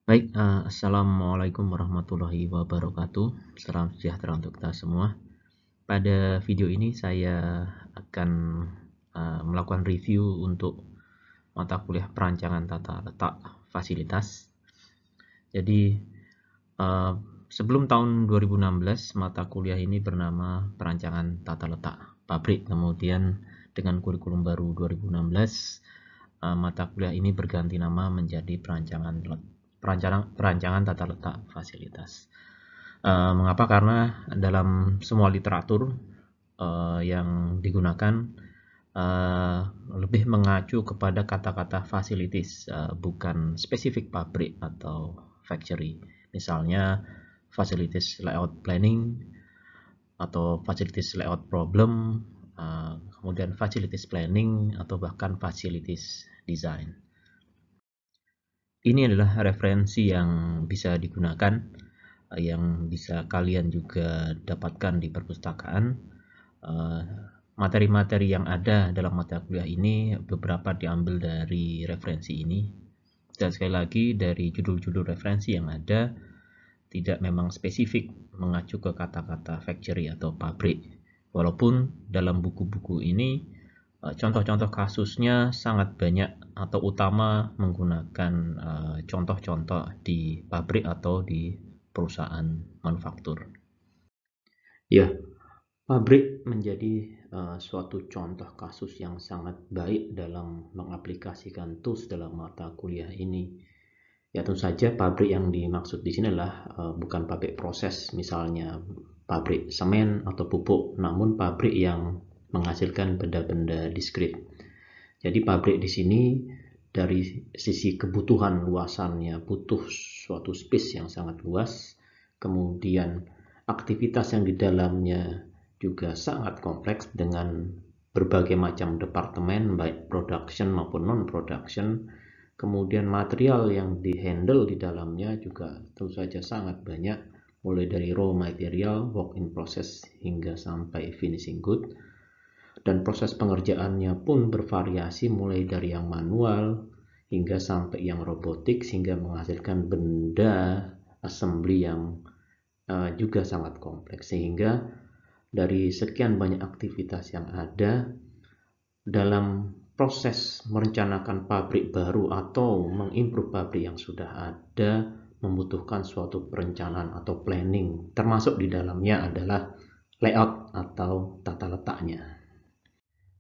Baik, assalamualaikum warahmatullahi wabarakatuh. Salam sejahtera untuk kita semua. Pada video ini saya akan melakukan review untuk mata kuliah perancangan tata letak fasilitas. Jadi uh, sebelum tahun 2016 mata kuliah ini bernama perancangan tata letak pabrik. Kemudian dengan kurikulum baru 2016 mata kuliah ini berganti nama menjadi perancangan tata letak fasilitas. Mengapa? Karena dalam semua literatur yang digunakan lebih mengacu kepada kata-kata facilities, bukan spesifik pabrik atau factory. Misalnya facilities layout planning atau facilities layout problem, kemudian facilities planning atau bahkan facilities design. Ini adalah referensi yang bisa digunakan, yang bisa kalian juga dapatkan di perpustakaan. Materi-materi yang ada dalam mata kuliah ini beberapa diambil dari referensi ini. Dan sekali lagi, dari judul-judul referensi yang ada tidak memang spesifik mengacu ke kata-kata factory atau pabrik. Walaupun dalam buku-buku ini contoh-contoh kasusnya sangat banyak atau utama menggunakan contoh-contoh di pabrik atau di perusahaan manufaktur. Ya, pabrik menjadi suatu contoh kasus yang sangat baik dalam mengaplikasikan tools dalam mata kuliah ini. Ya, tentu saja pabrik yang dimaksud di sini adalah bukan pabrik proses, misalnya pabrik semen atau pupuk, namun pabrik yang menghasilkan benda-benda diskrit. Jadi pabrik di sini dari sisi kebutuhan luasannya butuh suatu space yang sangat luas, kemudian aktivitas yang di dalamnya juga sangat kompleks dengan berbagai macam departemen, baik production maupun non-production. Kemudian material yang di-handle di dalamnya juga tentu saja sangat banyak, mulai dari raw material, work in process, hingga sampai finishing good. Dan proses pengerjaannya pun bervariasi mulai dari yang manual hingga sampai yang robotik, sehingga menghasilkan benda assembly yang juga sangat kompleks. Sehingga dari sekian banyak aktivitas yang ada dalam proses merencanakan pabrik baru atau mengimprove pabrik yang sudah ada, membutuhkan suatu perencanaan atau planning, termasuk di dalamnya adalah layout atau tata letaknya.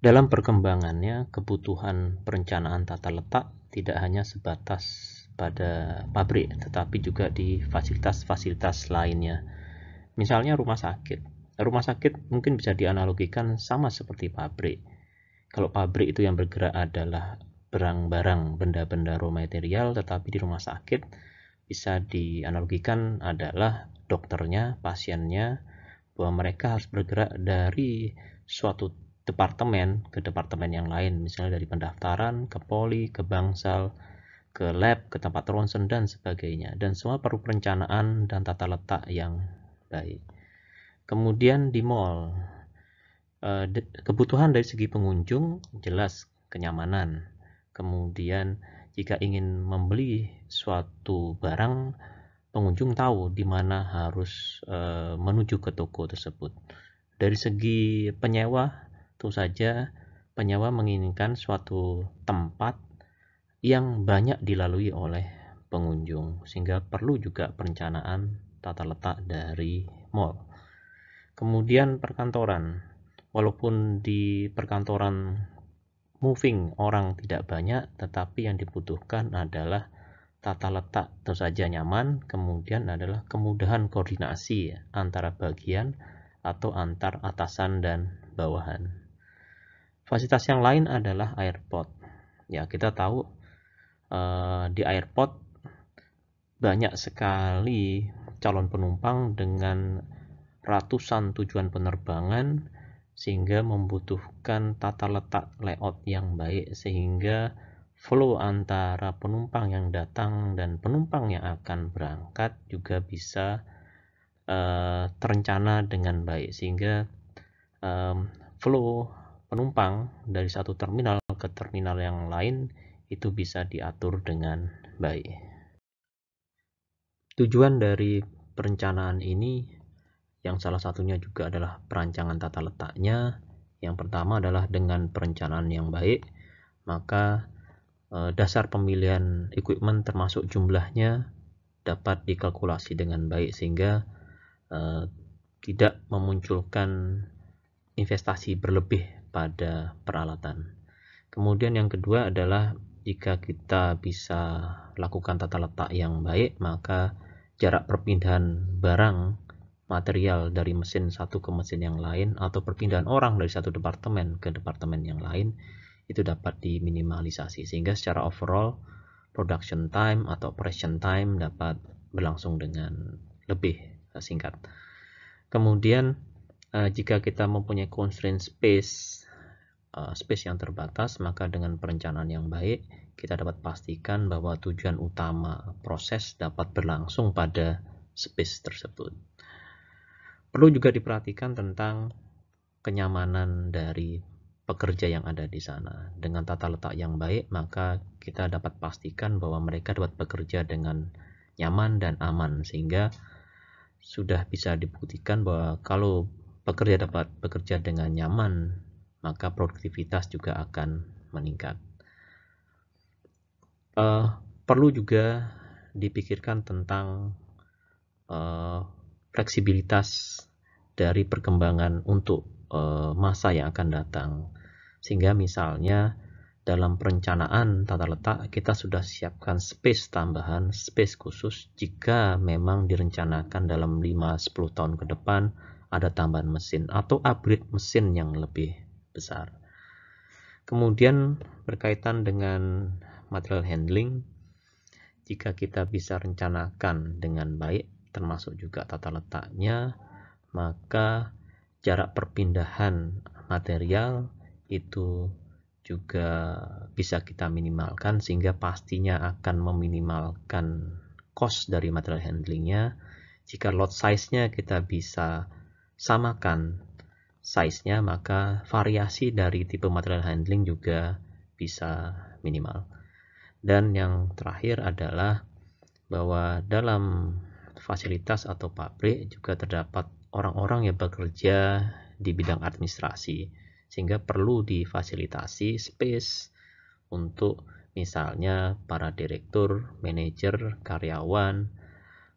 Dalam perkembangannya, kebutuhan perencanaan tata letak tidak hanya sebatas pada pabrik, tetapi juga di fasilitas-fasilitas lainnya. Misalnya rumah sakit. Rumah sakit mungkin bisa dianalogikan sama seperti pabrik. Kalau pabrik itu yang bergerak adalah barang-barang, benda-benda raw material, tetapi di rumah sakit bisa dianalogikan adalah dokternya, pasiennya, bahwa mereka harus bergerak dari suatu departemen ke departemen yang lain, misalnya dari pendaftaran ke poli, ke bangsal, ke lab, ke tempat ronsen, dan sebagainya. Dan semua perlu perencanaan dan tata letak yang baik. Kemudian di mall, kebutuhan dari segi pengunjung jelas kenyamanan. Kemudian jika ingin membeli suatu barang, pengunjung tahu di mana harus menuju ke toko tersebut. Dari segi penyewa, tentu saja penyewa menginginkan suatu tempat yang banyak dilalui oleh pengunjung, sehingga perlu juga perencanaan tata letak dari mall. Kemudian perkantoran, walaupun di perkantoran moving orang tidak banyak, tetapi yang dibutuhkan adalah tata letak tentu saja nyaman, kemudian adalah kemudahan koordinasi antara bagian atau antar atasan dan bawahan. Fasilitas yang lain adalah airport. Ya, kita tahu di airport banyak sekali calon penumpang dengan ratusan tujuan penerbangan, sehingga membutuhkan tata letak layout yang baik, sehingga flow antara penumpang yang datang dan penumpang yang akan berangkat juga bisa terencana dengan baik, sehingga flow penumpang dari satu terminal ke terminal yang lain itu bisa diatur dengan baik. Tujuan dari perencanaan ini yang salah satunya juga adalah perancangan tata letaknya. Yang pertama adalah dengan perencanaan yang baik, maka dasar pemilihan equipment termasuk jumlahnya dapat dikalkulasi dengan baik sehingga tidak memunculkan investasi berlebih pada peralatan. Kemudian yang kedua adalah jika kita bisa lakukan tata letak yang baik, maka jarak perpindahan barang material dari mesin satu ke mesin yang lain atau perpindahan orang dari satu departemen ke departemen yang lain itu dapat diminimalisasi sehingga secara overall production time atau operation time dapat berlangsung dengan lebih singkat. Kemudian jika kita mempunyai constraint space yang terbatas, maka dengan perencanaan yang baik kita dapat pastikan bahwa tujuan utama proses dapat berlangsung pada space tersebut. Perlu juga diperhatikan tentang kenyamanan dari pekerja yang ada di sana. Dengan tata letak yang baik, maka kita dapat pastikan bahwa mereka dapat bekerja dengan nyaman dan aman, sehingga sudah bisa dibuktikan bahwa kalau pekerja dapat bekerja dengan nyaman, maka produktivitas juga akan meningkat. Perlu juga dipikirkan tentang fleksibilitas dari perkembangan untuk masa yang akan datang, sehingga misalnya dalam perencanaan tata letak kita sudah siapkan space tambahan, space khusus jika memang direncanakan dalam 5-10 tahun ke depan ada tambahan mesin atau upgrade mesin yang lebih besar. Kemudian berkaitan dengan material handling, jika kita bisa rencanakan dengan baik termasuk juga tata letaknya, maka jarak perpindahan material itu juga bisa kita minimalkan sehingga pastinya akan meminimalkan cost dari material handlingnya. Jika lot size-nya kita bisa samakan size-nya, maka variasi dari tipe material handling juga bisa minimal. Dan yang terakhir adalah bahwa dalam fasilitas atau pabrik juga terdapat orang-orang yang bekerja di bidang administrasi, sehingga perlu difasilitasi space untuk misalnya para direktur, manajer, karyawan,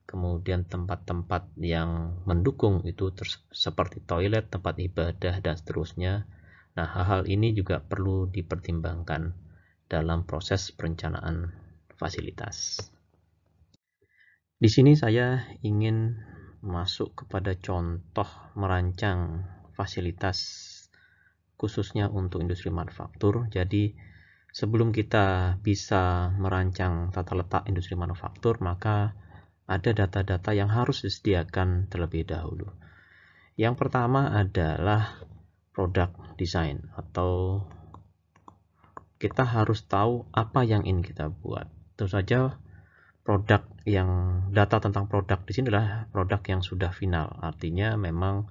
kemudian tempat-tempat yang mendukung itu seperti toilet, tempat ibadah, dan seterusnya. Nah, hal-hal ini juga perlu dipertimbangkan dalam proses perencanaan fasilitas. Di sini saya ingin masuk kepada contoh merancang fasilitas khususnya untuk industri manufaktur. Jadi sebelum kita bisa merancang tata letak industri manufaktur, maka ada data-data yang harus disediakan terlebih dahulu. Yang pertama adalah product design, atau kita harus tahu apa yang ingin kita buat. Tentu saja data tentang produk di sini adalah produk yang sudah final, artinya memang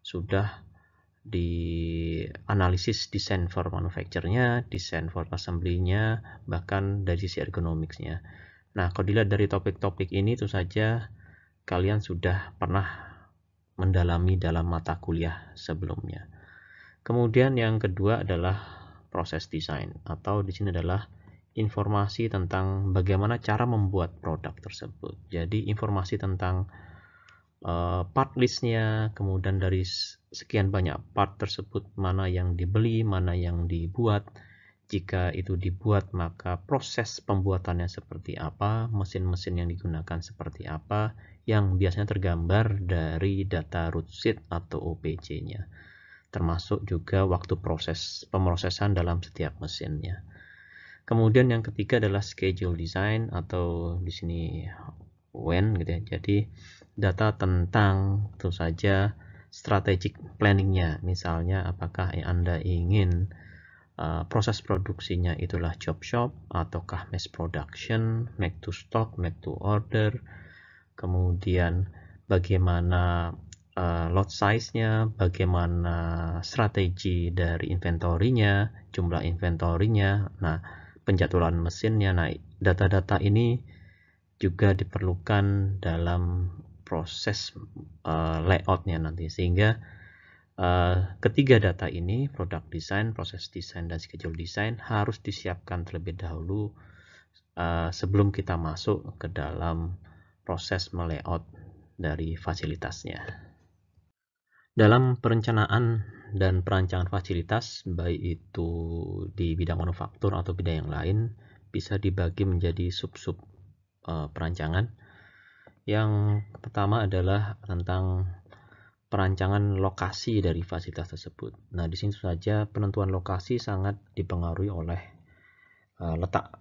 sudah dianalisis desain for manufacture-nya, desain for assembly-nya, bahkan dari sisi ergonomics-nya. Nah, kalau dilihat dari topik-topik ini, tentu saja kalian sudah pernah mendalami dalam mata kuliah sebelumnya. Kemudian yang kedua adalah proses desain, atau di sini adalah informasi tentang bagaimana cara membuat produk tersebut. Jadi informasi tentang part list-nya, kemudian dari sekian banyak part tersebut mana yang dibeli, mana yang dibuat. Jika itu dibuat, maka proses pembuatannya seperti apa, mesin-mesin yang digunakan seperti apa, yang biasanya tergambar dari data root sheet atau OPC-nya, termasuk juga waktu pemrosesan dalam setiap mesinnya. Kemudian yang ketiga adalah schedule design, atau di sini when gitu ya. Jadi data tentang tentu saja strategic planning-nya, misalnya apakah Anda ingin proses produksinya itulah job shop ataukah mass production, make to stock, make to order, kemudian bagaimana lot size-nya, bagaimana strategi dari inventory-nya, jumlah inventory-nya, nah penjadwalan mesinnya. Nah, data-data ini juga diperlukan dalam proses layoutnya nanti, sehingga ketiga data ini, product design, proses design, dan schedule design, harus disiapkan terlebih dahulu sebelum kita masuk ke dalam proses melayout dari fasilitasnya. Dalam perencanaan dan perancangan fasilitas, baik itu di bidang manufaktur atau bidang yang lain, bisa dibagi menjadi sub-sub perancangan. Yang pertama adalah tentang perancangan lokasi dari fasilitas tersebut. Nah, di sini saja penentuan lokasi sangat dipengaruhi oleh letak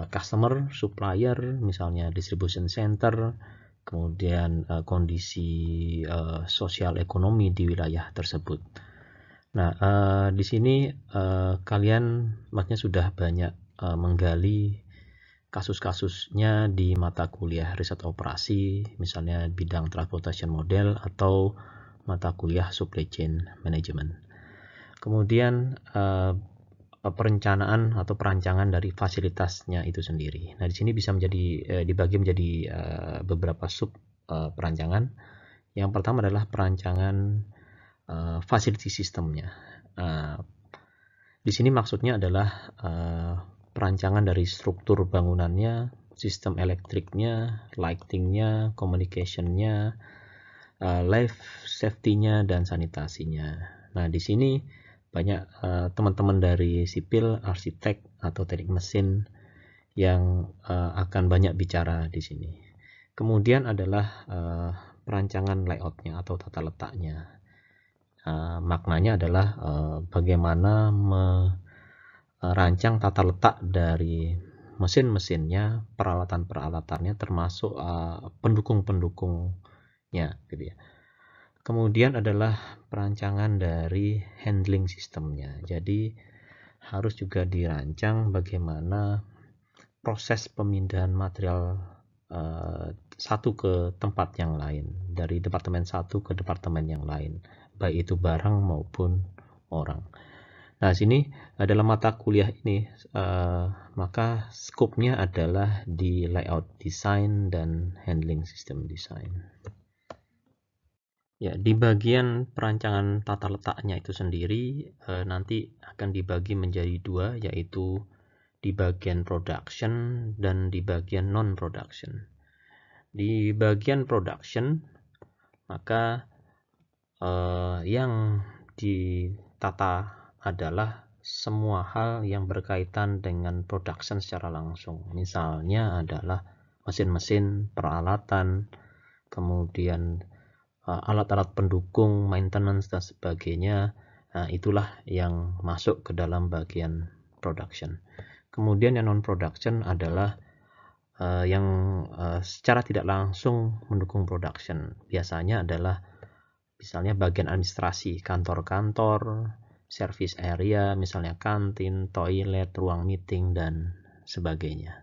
customer, supplier, misalnya distribution center, kemudian kondisi sosial ekonomi di wilayah tersebut. Nah, di sini kalian maksudnya sudah banyak menggali kasus-kasusnya di mata kuliah riset operasi, misalnya bidang transportation model atau mata kuliah supply chain management. Kemudian perencanaan atau perancangan dari fasilitasnya itu sendiri. Nah, di sini bisa dibagi menjadi beberapa sub perancangan. Yang pertama adalah perancangan facility systemnya. Di sini maksudnya adalah perancangan dari struktur bangunannya, sistem elektriknya, lightingnya, communicationnya, life safety-nya, dan sanitasinya. Nah, di sini banyak teman-teman dari sipil, arsitek, atau teknik mesin yang akan banyak bicara di sini. Kemudian adalah perancangan layout-nya atau tata letaknya. Maknanya adalah bagaimana merancang tata letak dari mesin-mesinnya, peralatan-peralatannya, termasuk pendukung-pendukungnya, gitu ya. Kemudian adalah perancangan dari handling sistemnya. Jadi harus juga dirancang bagaimana proses pemindahan material satu ke tempat yang lain, dari departemen satu ke departemen yang lain, baik itu barang maupun orang. Nah, sini dalam mata kuliah ini maka skopnya adalah di layout design dan handling system design. Ya, di bagian perancangan tata letaknya itu sendiri nanti akan dibagi menjadi dua, yaitu di bagian production dan di bagian non-production. Di bagian production, maka yang ditata adalah semua hal yang berkaitan dengan production secara langsung. Misalnya adalah mesin-mesin, peralatan, kemudian alat-alat pendukung, maintenance, dan sebagainya. Nah, itulah yang masuk ke dalam bagian production. Kemudian yang non-production adalah yang secara tidak langsung mendukung production. Biasanya adalah misalnya bagian administrasi, kantor-kantor, service area, misalnya kantin, toilet, ruang meeting, dan sebagainya.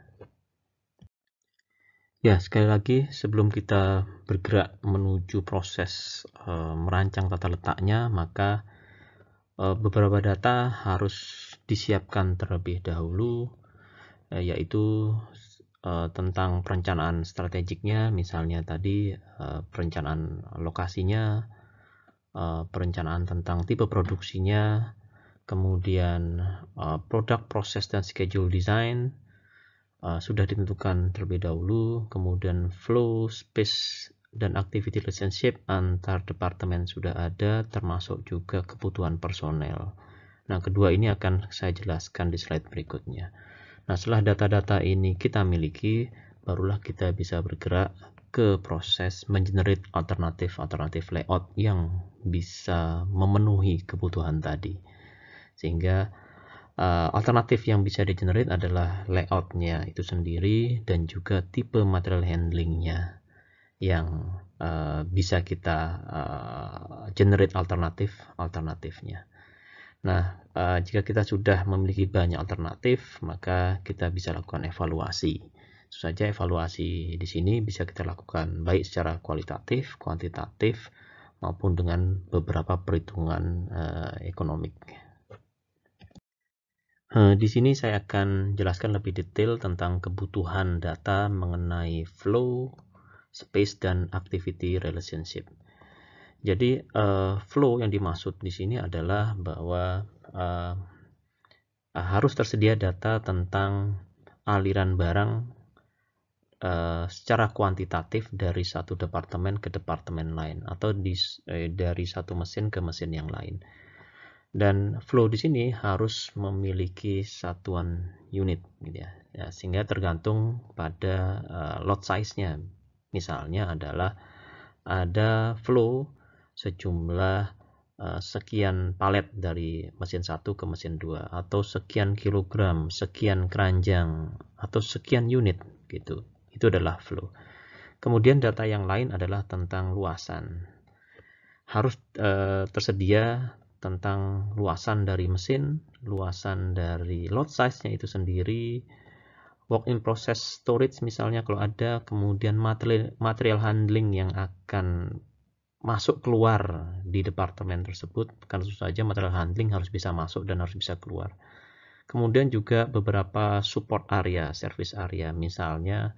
Ya, sekali lagi sebelum kita bergerak menuju proses merancang tata letaknya, maka beberapa data harus disiapkan terlebih dahulu, yaitu tentang perencanaan strategiknya, misalnya tadi perencanaan lokasinya, perencanaan tentang tipe produksinya, kemudian produk, proses, dan schedule design sudah ditentukan terlebih dahulu, kemudian flow, space, dan activity relationship antar departemen sudah ada, termasuk juga kebutuhan personel. Nah, kedua ini akan saya jelaskan di slide berikutnya. Nah, setelah data-data ini kita miliki, barulah kita bisa bergerak ke proses mengenerate alternatif layout yang bisa memenuhi kebutuhan tadi. Sehingga alternatif yang bisa di-generate adalah layoutnya itu sendiri dan juga tipe material handlingnya yang bisa kita generate alternatifnya. Nah, jika kita sudah memiliki banyak alternatif, maka kita bisa lakukan evaluasi. Tentu saja evaluasi di sini bisa kita lakukan baik secara kualitatif, kuantitatif, maupun dengan beberapa perhitungan ekonomik. Di sini saya akan jelaskan lebih detail tentang kebutuhan data mengenai flow, space, dan activity relationship. Jadi flow yang dimaksud di sini adalah bahwa harus tersedia data tentang aliran barang secara kuantitatif dari satu departemen ke departemen lain, atau dari satu mesin ke mesin yang lain. Dan flow di sini harus memiliki satuan unit, gitu ya. Sehingga tergantung pada lot size-nya. Misalnya adalah ada flow sejumlah sekian palet dari mesin 1 ke mesin 2, atau sekian kilogram, sekian keranjang, atau sekian unit, gitu. Itu adalah flow. Kemudian data yang lain adalah tentang luasan. Harus tersedia tentang luasan dari mesin, luasan dari lot size-nya itu sendiri, work in process storage misalnya kalau ada, kemudian material handling yang akan masuk keluar di departemen tersebut, karena tentu saja material handling harus bisa masuk dan harus bisa keluar. Kemudian juga beberapa support area, service area, misalnya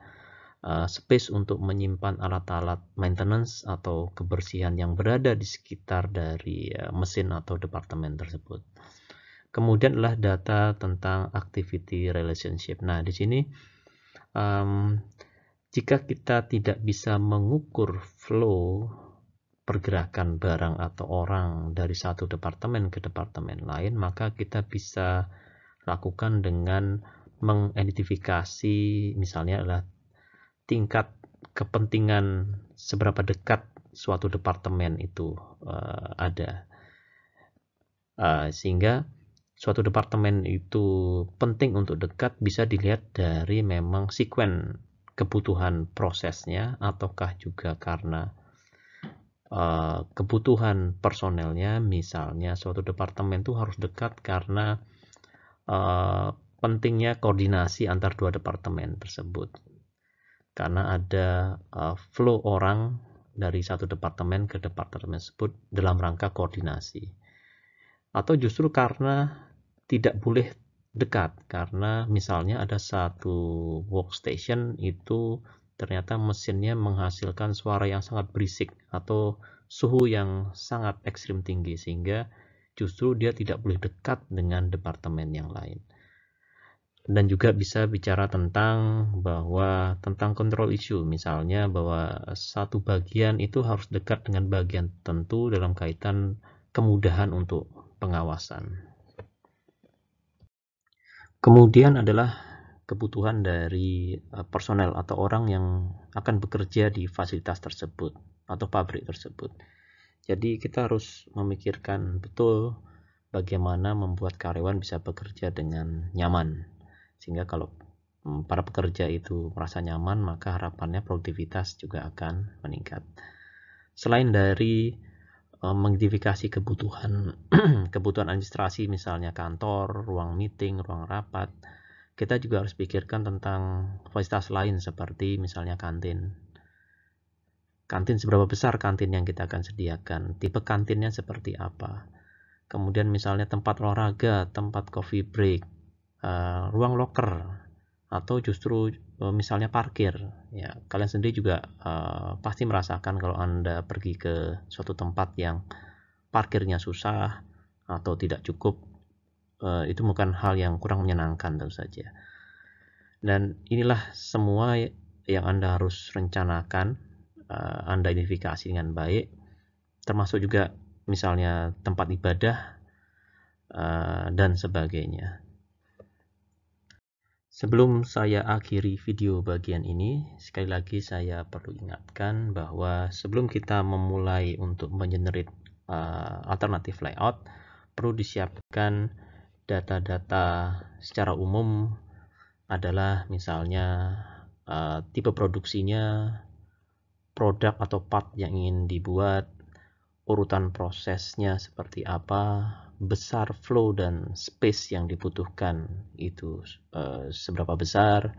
space untuk menyimpan alat-alat maintenance atau kebersihan yang berada di sekitar dari mesin atau departemen tersebut. Kemudian adalah data tentang activity relationship. Nah, di sini jika kita tidak bisa mengukur flow pergerakan barang atau orang dari satu departemen ke departemen lain, maka kita bisa lakukan dengan mengidentifikasi misalnya adalah tingkat kepentingan seberapa dekat suatu departemen itu ada, sehingga suatu departemen itu penting untuk dekat bisa dilihat dari memang sekuen kebutuhan prosesnya, ataukah juga karena kebutuhan personelnya. Misalnya suatu departemen itu harus dekat karena pentingnya koordinasi antar dua departemen tersebut, karena ada flow orang dari satu departemen ke departemen tersebut dalam rangka koordinasi. Atau justru karena tidak boleh dekat, karena misalnya ada satu workstation itu ternyata mesinnya menghasilkan suara yang sangat berisik atau suhu yang sangat ekstrim tinggi, sehingga justru dia tidak boleh dekat dengan departemen yang lain. Dan juga bisa bicara tentang control issue, misalnya bahwa satu bagian itu harus dekat dengan bagian tertentu dalam kaitan kemudahan untuk pengawasan. Kemudian adalah kebutuhan dari personel atau orang yang akan bekerja di fasilitas tersebut atau pabrik tersebut. Jadi kita harus memikirkan betul bagaimana membuat karyawan bisa bekerja dengan nyaman, sehingga kalau para pekerja itu merasa nyaman, maka harapannya produktivitas juga akan meningkat. Selain dari mengidentifikasi kebutuhan kebutuhan administrasi, misalnya kantor, ruang meeting, ruang rapat, kita juga harus pikirkan tentang fasilitas lain seperti misalnya kantin. Kantin seberapa besar kantin yang kita akan sediakan, tipe kantinnya seperti apa. Kemudian misalnya tempat olahraga, tempat coffee break, ruang locker, atau justru misalnya parkir. Ya, kalian sendiri juga pasti merasakan kalau Anda pergi ke suatu tempat yang parkirnya susah atau tidak cukup, itu bukan hal yang kurang menyenangkan tentu saja. Dan inilah semua yang Anda harus rencanakan, Anda identifikasi dengan baik, termasuk juga misalnya tempat ibadah dan sebagainya. Sebelum saya akhiri video bagian ini, sekali lagi saya perlu ingatkan bahwa sebelum kita memulai untuk mengenerate alternatif layout, perlu disiapkan data-data secara umum, adalah misalnya tipe produksinya, produk atau part yang ingin dibuat, urutan prosesnya seperti apa, besar flow dan space yang dibutuhkan itu seberapa besar,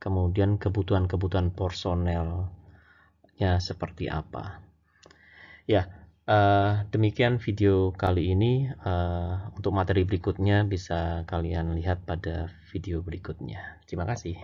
kemudian kebutuhan personelnya seperti apa. Ya, Demikian video kali ini. Untuk materi berikutnya bisa kalian lihat pada video berikutnya. Terima kasih.